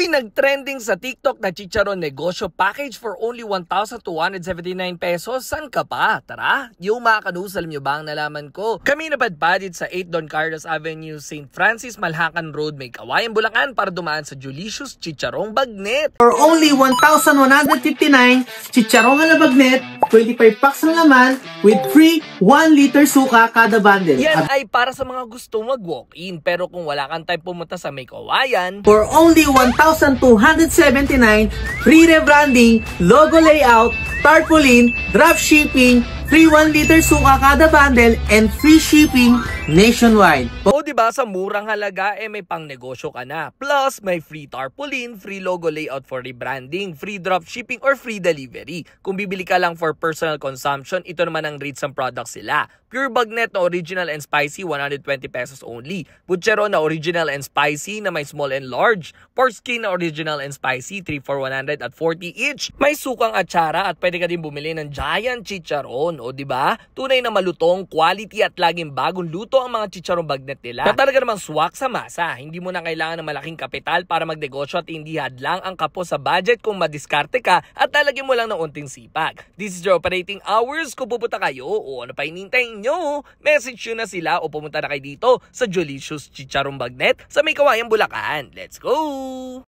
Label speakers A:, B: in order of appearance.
A: Uy, nagtrending sa TikTok na chicharon negosyo package for only 1,279 pesos. San ka pa? Tara! Yung mga kanus, alam nyo ba ang nalaman ko? Kami napadpadid sa 8 Don Carlos Avenue, St. Francis, Malhacan Road, may Kawayan, Bulacan para dumaan sa Julicious Chicharong Bagnet.
B: For only 1,159, chicharong na bagnet, 25 packs ng laman, with free 1 liter suka kada bundle.
A: Yan ay para sa mga gusto mag-walk-in. Pero kung wala kang time pumunta sa may Kawayan,
B: For only 1,279, free rebranding, logo layout, tarpaulin, draft shipping, free 1 liter suka kada bundle, and free shipping nationwide.
A: o diba sa murang halaga may pang negosyo ka na. Plus may free tarpaulin, free logo layout for rebranding, free drop shipping or free delivery. Kung bibili ka lang for personal consumption, ito naman ang rates ng products sila. Pure Bagnet na original and spicy, 120 pesos only. Butchero na original and spicy na may small and large. Pork skin na original and spicy, 3 for 100 at 40 each. May sukang atsara at pwede ka din bumili ng giant chicharon. O diba? Tunay na malutong, quality at laging bagong luto ang mga chicharong bagnet nila. Na talaga namang swak sa masa. Hindi mo na kailangan ng malaking kapital para magnegosyo at hindi hadlang ang kapo sa budget kung madiskarte ka at talagyan mo lang ng unting sipag. This is your operating hours. Kung pupunta kayo o ano pa hinihintay nyo, message nyo na sila o pumunta na kayo dito sa Julicious Chicharong Bagnet sa may Kawayan, Bulacan. Let's go!